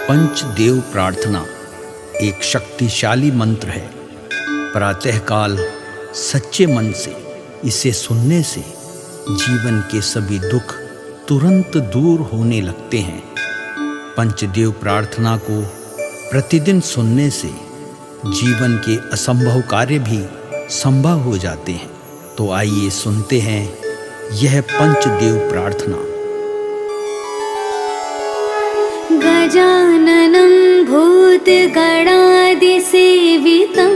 पंचदेव प्रार्थना एक शक्तिशाली मंत्र है। प्रातःकाल सच्चे मन से इसे सुनने से जीवन के सभी दुख तुरंत दूर होने लगते हैं। पंचदेव प्रार्थना को प्रतिदिन सुनने से जीवन के असंभव कार्य भी संभव हो जाते हैं। तो आइए सुनते हैं यह पंचदेव प्रार्थना। गजाननं भूतगणादिसेवितं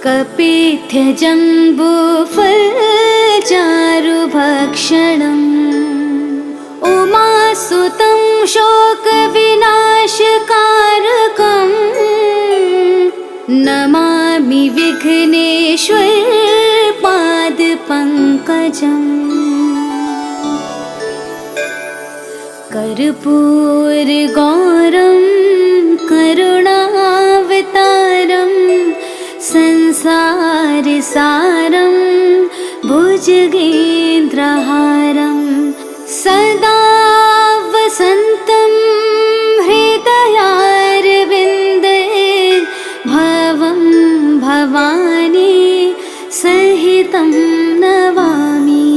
कपित्थजम्बूफलचारुभक्षणम् उमासुतं शोकविनाशकारकम् नमामि विघ्नेश्वर पादपङ्कजम्। कर्पूरगौरं करुणावतारं संसारसारं भुजगेन्द्रहारं सदा वसन्तं हृदयारविन्दे भवं भवानी सहितं नमामि।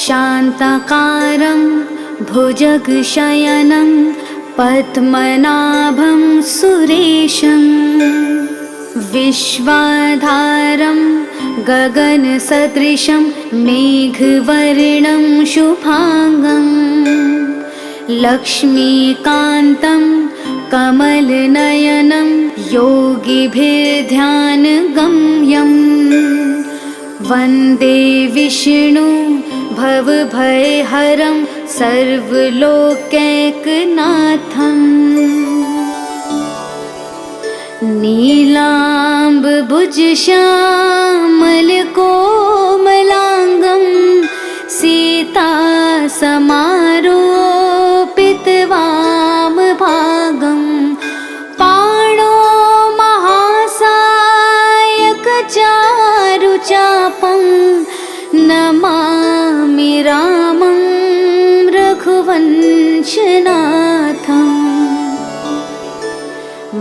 शान्ताकारं भुजगशयनं पद्मनाभं सुरेशं विश्वाधारं गगनसदृशं मेघवर्णं शुभांगं लक्ष्मीकान्तं कमलनयनं योगिभिर्ध्यानगम्यं वन्दे विष्णु भवभयहरं सर्वलोकैकनाथम्। नीलाम्बुजश्यामलकोमलाङ्गं सीतासमारोपितवामभागं पाणो महासायकचारुचापं नमामि रामं रघुवंशनाथम्।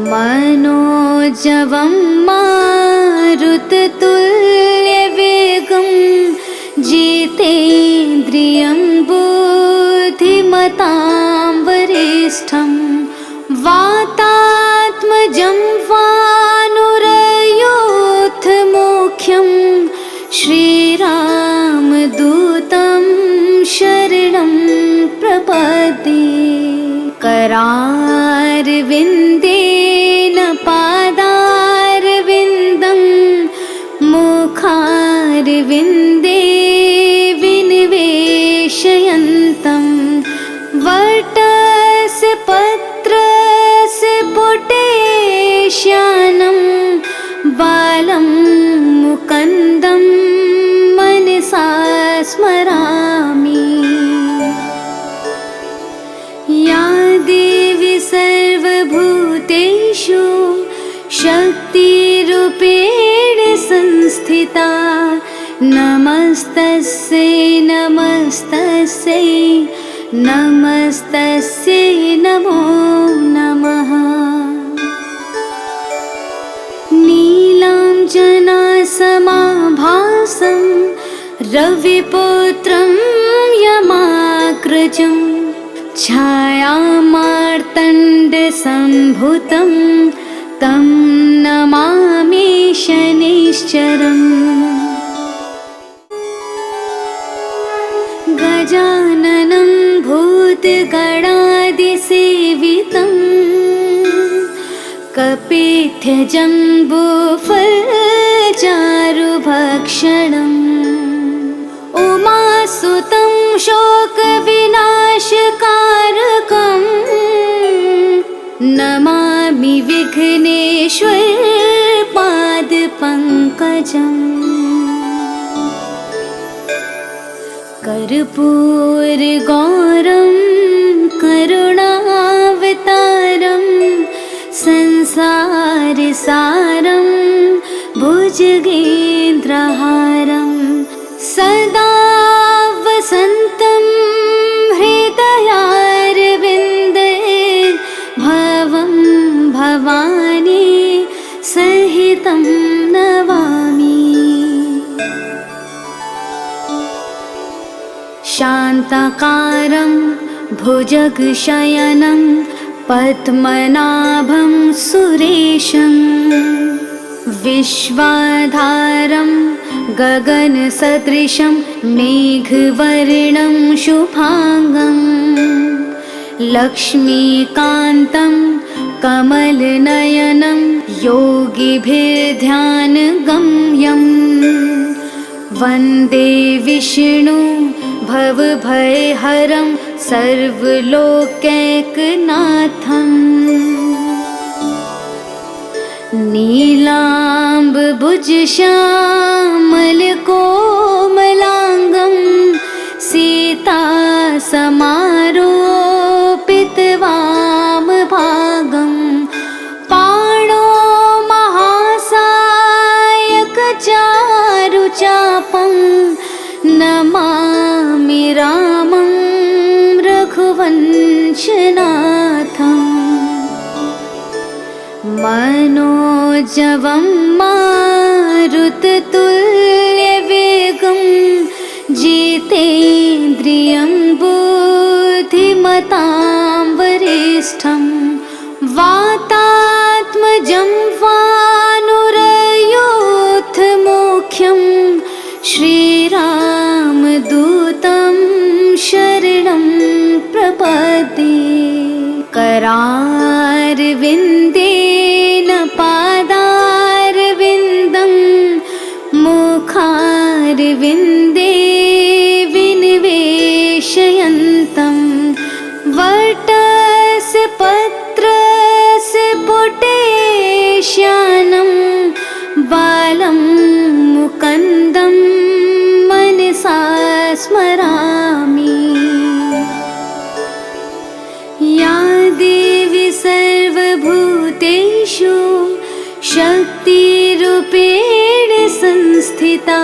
मनोजवं मारुततुल्यवेगं जितेन्द्रियं बुद्धिमतां वरिष्ठं वातात्मजं वानुरयूथमुख्यं श्रीरामदूतं शरणं प्रपद्ये। करारविन्देन पादारविन्दं मुखारविन्दे विनिवेशयन्तं वटस्य पत्रस्य पुटेश्यानं बालं मुकुन्दं मनसा स्मरामि। या देवी सर्वभूतेषु शक्तिरूपेण संस्थिता नमस्तस्यै नमस्तस्यै नमस्तस्यै नमो नमः। नीलाञ्जनासमाभासं रविपुत्रं यमाग्रजं छायामार्तण्डसम्भुतं तं नमामि शनैश्चरम्। गजाननं भूतगणादिसेवितं कपित्थजम्बूफलचारुभक्षणम् उमासुतं शोकविनाशकारकम् नमामि विघ्नेश्वर पादपङ्कजम्। कर्पूरगौरं करुणावतारं संसारसारं भुजगेन्द्रहारं सदा वसन्तं शान्ताकारं भुजगशयनं पद्मनाभं सुरेशं विश्वाधारं गगनसदृशं मेघवर्णं शुभांगं लक्ष्मीकान्तं कमलनयनं योगिभिर्ध्यानगम्यं वन्दे विष्णु भवभयहरं सर्वलोकैकनाथम् नीलाम्बुजश्यामलकोमलाङ्गं सीतासमारोपितवामभागं पाणो महासायकचारुचापं नमामि रामं रघुवंशनाथम् मनोजवं मारुततुल्यवेगं जितेन्द्रियं बुद्धिमतां वरिष्ठं वातात्मजं वानुरयोधमुख्यं श्रीरामदूतं शरणं प्रपद्ये करारविन्देन पादारविन्दं मुखारविन्दे विनिवेशयन्तं वटस्य पत्रस्य पुटेश्यानं बालं मुकुन्दं मनसा स्मरामि। या देवी सर्वभूतेषु शक्तिरूपेण संस्थिता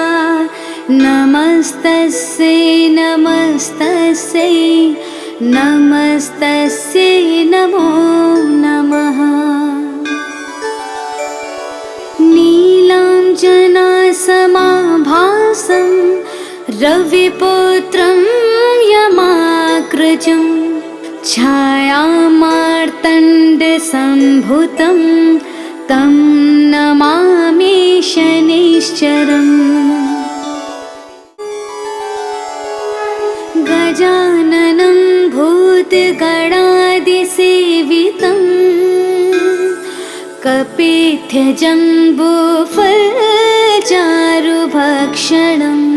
नमस्तस्यै नमस्तस्यै नमस्तस्यै नमो नमः। नीलाञ्जनासमाभासं रविपुत्रं यमाग्रजं छायामार्तण्डसम्भुतं तं नमामि शनैश्चरम्। गजाननं भूतगणादिसेवितं कपित्थजम्बूफलचारुभक्षणम्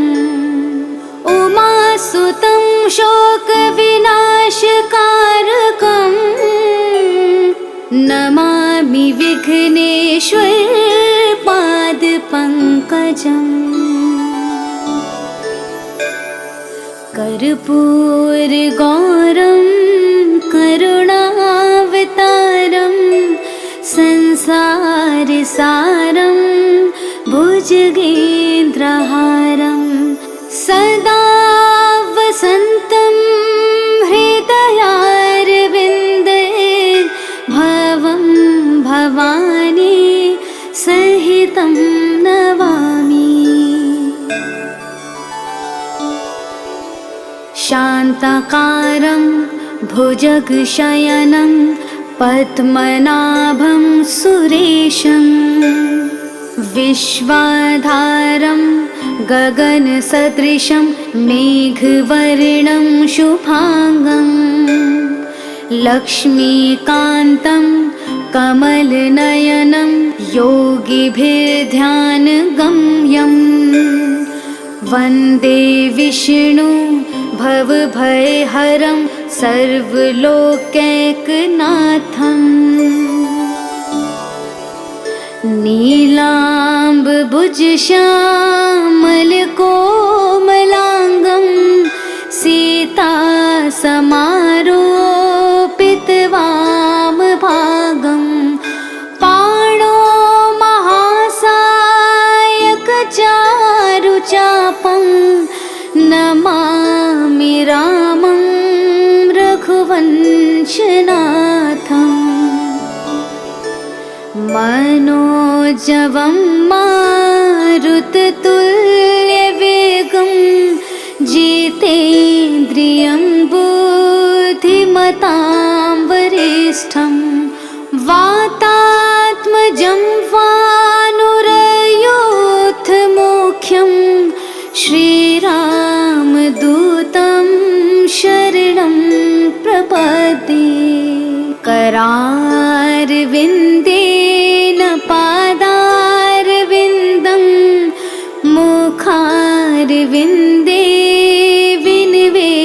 उमासुतं शोकविनाशकारकं नमामि विघ्नेश्वरपादपङ्कजम्। कर्पूरगौरं करुणावतारं संसारसारं भुजगेन्द्रहारं सदा वसन्तं हृदयारविन्दे भवं भवानी सहितं नमामि। शान्ताकारं भुजगशयनं पद्मनाभं सुरेशं विश्वाधारं गगनसदृशं मेघवर्णं शुभांगं लक्ष्मीकान्तं कमलनयनं योगिभिर्ध्यानगम्यं वन्दे विष्णु भवभयहरं सर्वलोकैकनाथम् नीलाम्बुजश्यामलकोमलाङ्गं सीतासमारोपितवामभागं पाणो महासायकचारुचापं नमामि रामं रघुवंशनाथम् मनोजवं मारुततुल्यवेगं जितेन्द्रियं प्रपद्ये करारविन्देन पादारविन्दं मुखारविन्दे विनिवेशयन्तं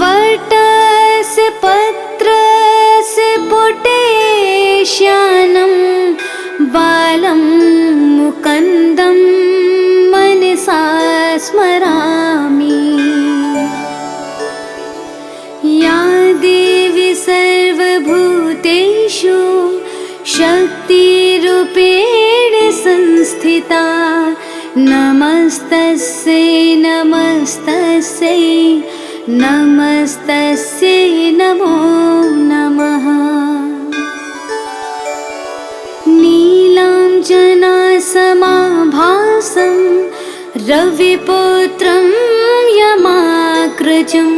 वटस्य पत्रस्य पुटेश्यानं बालं मुकुन्दं मनसा स्मरामि। या देवी सर्वभूतेषु शक्तिरूपेण संस्थिता नमस्तस्यै नमस्तस्यै नमस्तस्यै नमो नमः। नीलाञ्जनासमाभासं रविपुत्रं यमाग्रजं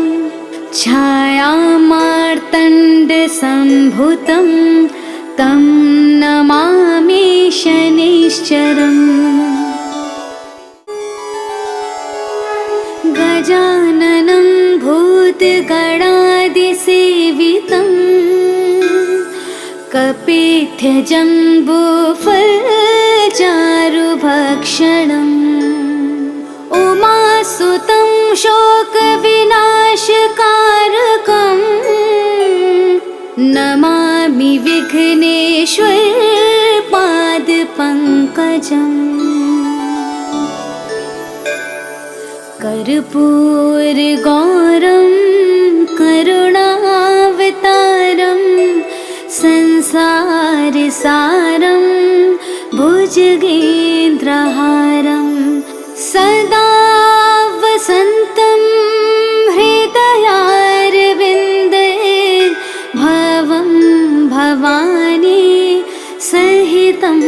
छायामार्तण्डसम्भूतं तं नमामि शनैश्चरम्। गजाननं भूतगणादिसेवितं कपित्थजम्बूफलचारुभक्षणम् उमासुतं शोकविनाशकारकं नमामि विघ्नेश्वर पादपङ्कजम्। कर्पूरगौरं करुणावतारं संसारसारं भुजगेन्द्रहारं सदा वसन्तं हृदयारविन्दे भवं भवानी सहितं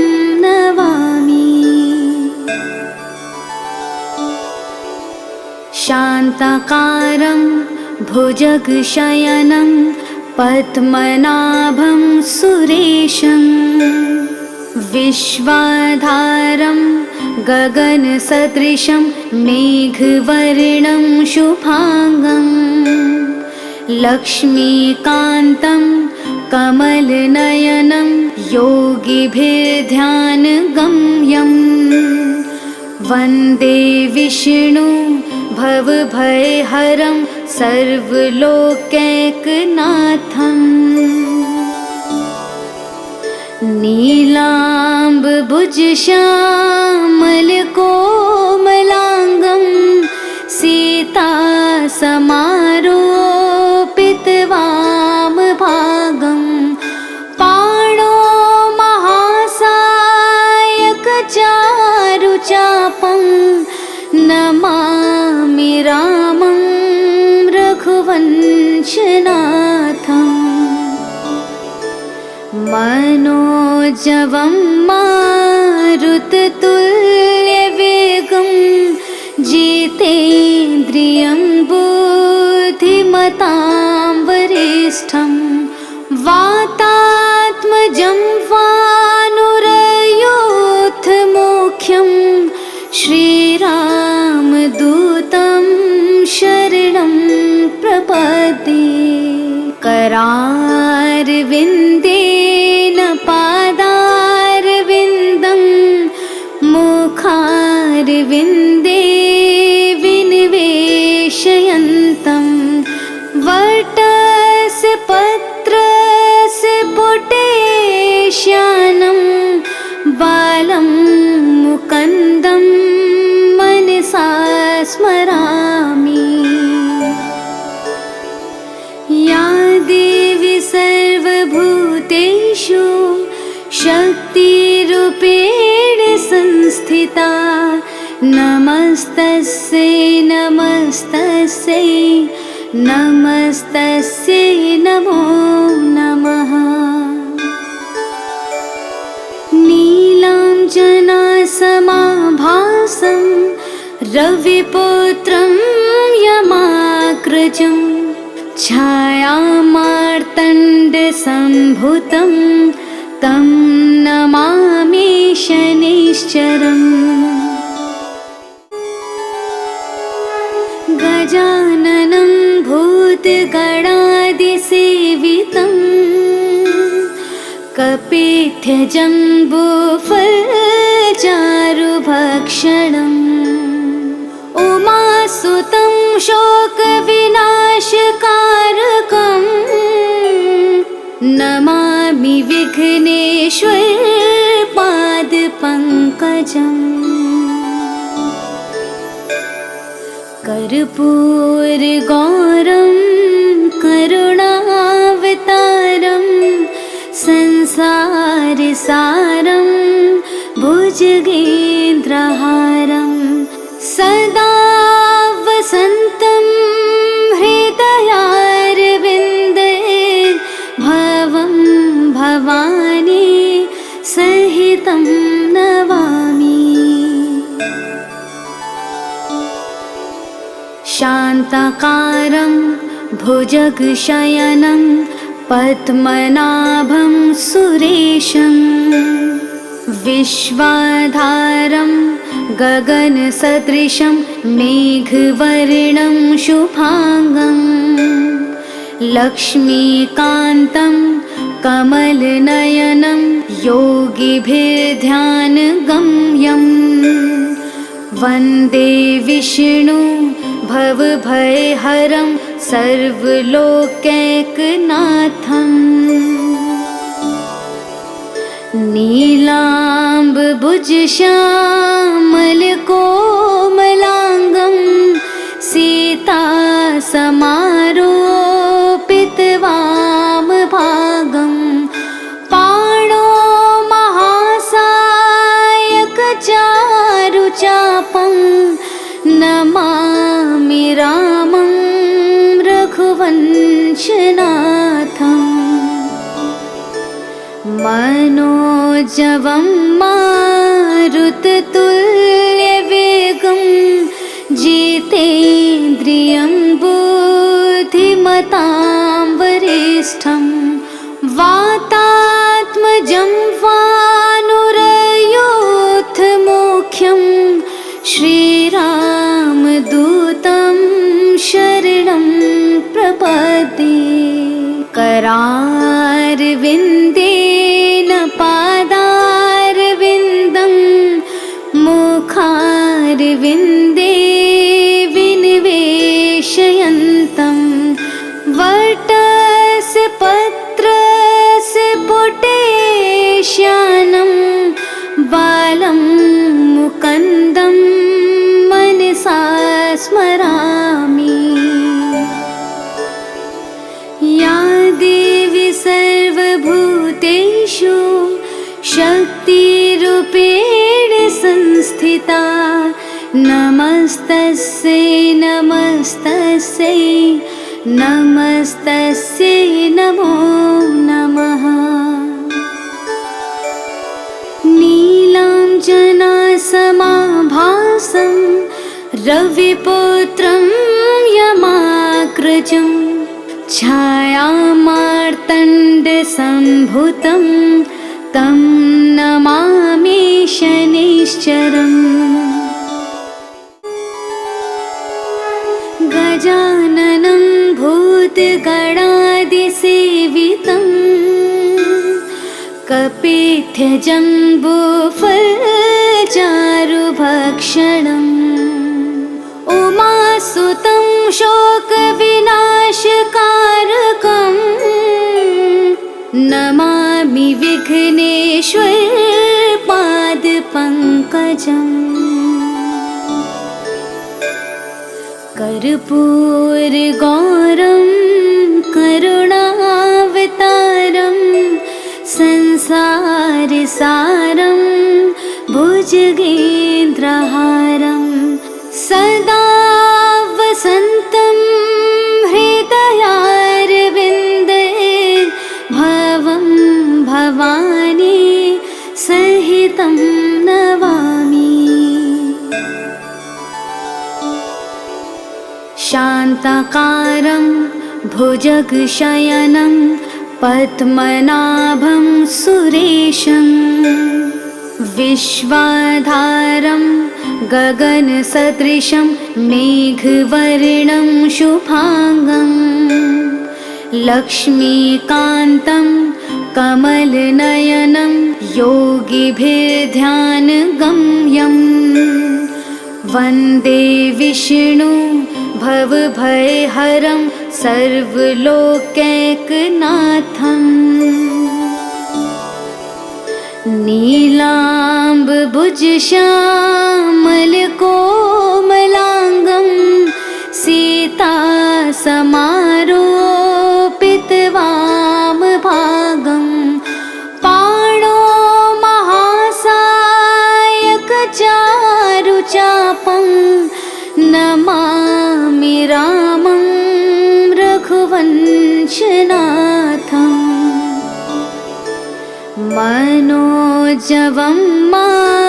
नमामि। शान्ताकारं भुजगशयनं पद्मनाभं सुरेशं विश्वाधारं गगनसदृशं मेघवर्णं शुभांगं लक्ष्मीकान्तं कमलनयनं योगिभिर्ध्यानगम्यं वन्दे विष्णु भवभयहरं सर्वलोकैकनाथम्। नीलाम्बुजश्यामलकोमलाङ्गं सीतासमारोपितवामभागं पाणो महासायकचारुचापं नमामि रामं रघुवंशनाथम्। मनोजवं मारुततुल्यवेगं जितेन्द्रियं बुद्धिमतां वरिष्ठं वातात्मजं वानुरयोधमुख्यं श्रीरामदूतं शरणं प्रपद्ये करारविन्देन पादारविन्दं मुखारविन्दे विनिवेशयन्तं वटस्य पत्रस्य पुटेश्यानं बालं मुकुन्दं मनसा स्मरामि। या देवी सर्वभूतेषु शक्तिरूपेण संस्थिता नमस्तस्यै नमस्तस्यै नमस्तस्यै नमो नमः। नीलाञ्जनासमाभासं रविपुत्रं यमाग्रजं छायामार्तण्डसम्भूतं तं नमामि शनैश्चरम्। गजाननं भूतगणादिसेवितं कपित्यजम्बूफलचारुभक्षणम् उमासुतं शोकविनाशकारकम् नमामि विघ्नेश्वर पादपङ्कजम् कर्पूरगौरं करुणावतारं संसारसारं भुजगेन्द्रहारं सदा वसन्तं हृदयारविन्दे भवं भवानी सहितं नमामि। शान्ताकारं भुजगशयनं पद्मनाभं सुरेशं विश्वाधारं गगनसदृशं मेघवर्णं शुभांगं लक्ष्मीकान्तं कमलनयनं योगिभिर्ध्यानगम्यं वन्दे विष्णु भवभयहरं सर्वलोकैकनाथम् नीलाम्बुजश्यामलकोमलाङ्गं सीतासमारोपितवामभागं पाणो महासायकचारुचापं नमामि रामं रघुवंशनाथम् मनोजवं मारुततुल्यवेगं जितेन्द्रियं बुद्धिमतां वरिष्ठं वातात्मजं वानुरयूथमुख्यं श्रीरामदूतं शरणं प्रपद्ये। करारविन्देन पादारविन्दं मुखारविन्दे विनिवेशयन्तं वटस्य पत्रस्य पुटेश्यानं बालं मुकुन्दं मनसा स्मरामि। या देवी सर्वभूतेषु शक्तिरूपेण संस्थिता नमस्तस्यै नमस्तस्यै नमस्तस्यै नमो नमः। नीलाञ्जनासमाभासं रविपुत्रं यमाग्रजं छायामार्तण्डसम्भुतं तं नमामि शनैश्चरम्। गजाननं भूतगणादिसेवितं कपित्यजम्बूफलचारुभक्षणम् उमासुतं शोकविनाशकारकम् नमामि विघ्नेश्वर पादपङ्कजम् कर्पूरगौरं करुणावतारं संसारसारं भुजगेन्द्रहारं सदा वसन्तं हृदयारविन्दे भवं भवानी सहितं नमामि। शान्ताकारं भुजगशयनं पद्मनाभं सुरेशं विश्वाधारं गगनसदृशं मेघवर्णं शुभांगं लक्ष्मीकान्तं कमलनयनं योगिभिर्ध्यानगम्यं वन्दे विष्णु भवभयहरं सर्वलोकैकनाथम् नीलाम्बुजश्यामलकोमलाङ्गं सीतासमारोपितवामभागं पाणो महासायकचारुचापं नमामि रामं रघुवंशनाथम् मनोजवं मारुततुल्यवेगं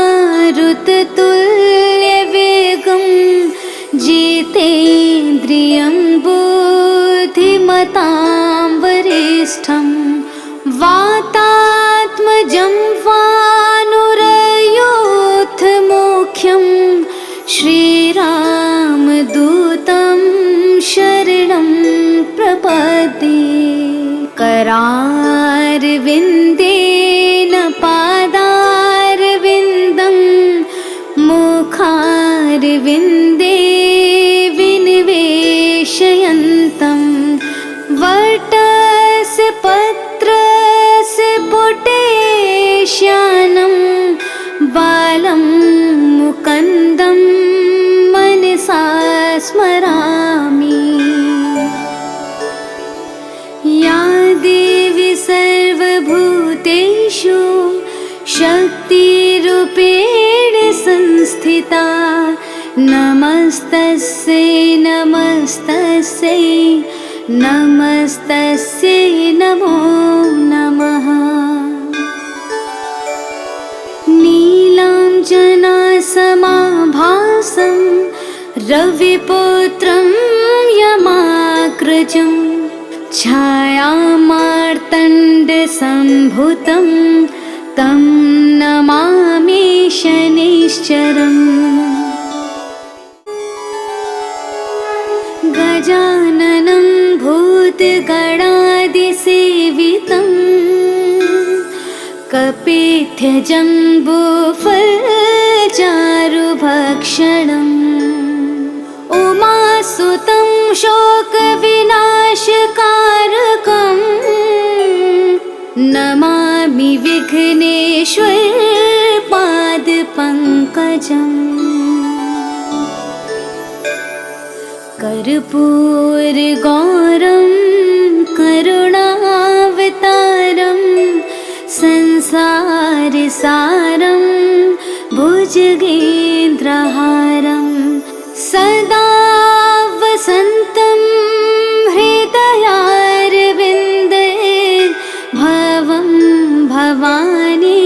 जितेन्द्रियं बुद्धिमतां वरिष्ठं वातात्मजं वानुरयूथमुख्यं श्रीरामदूतं शरणं प्रपद्ये करारविन्देन पादारविन्दं मुखारविन्दे विनिवेशयन्तं वटस्य पत्रस्य पुटेश्यानं बालं मुकुन्दं मनसा स्मरामि या देवी सर्वभूतेषु शक्तिरूपेण संस्थिता नमस्तस्यै नमस्तस्यै नमस्तस्यै नमो नमः नीलाञ्जनासमाभासं रविपुत्रं यमाग्रजं छायामार्तण्डसम्भुतं तं नमामि शनैश्चरम् गजाननं भूतगणादिसेवितं कपित्थजम्बूफलचारुभक्षणम् उमासुतं शोकविनाशकारकं नमामि विघ्नेश्वरपादपङ्कजम् कर्पूरगौरं करुणावतारं संसारसारं भुजगेन्द्रहारं सदा वसन्तं हृदयारविन्दे भवं भवानी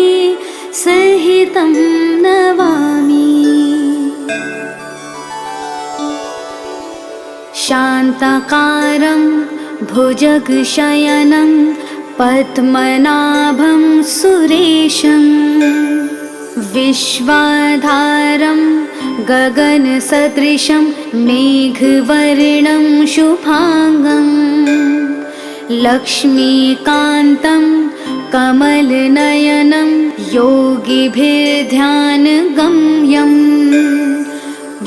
सहितं नमामि शान्ताकारं भुजगशयनं पद्मनाभं सुरेशं विश्वाधारं गगनसदृशं मेघवर्णं शुभांगं लक्ष्मीकान्तं कमलनयनं योगिभिर्ध्यानगम्यं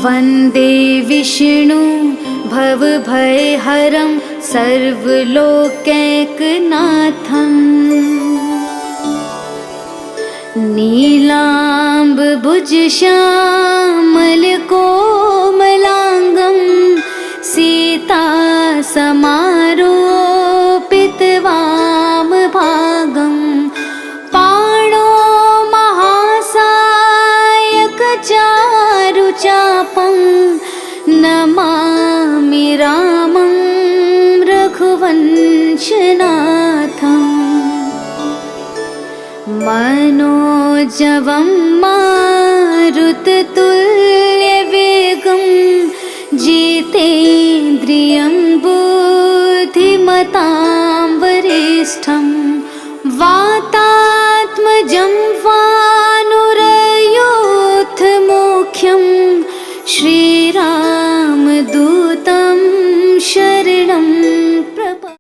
वन्दे विष्णु भवभयहरं सर्वलोकैकनाथम् नीलाम्बुजश्यामलकोमलाङ्गं सीतासमारोपितवामभागं पाणो महासायकचारुचापं नमामि रामं रघुवंशनाथम् मनोजवं मारुततुल्यवेगं जितेन्द्रियं बुद्धिमतां वरिष्ठं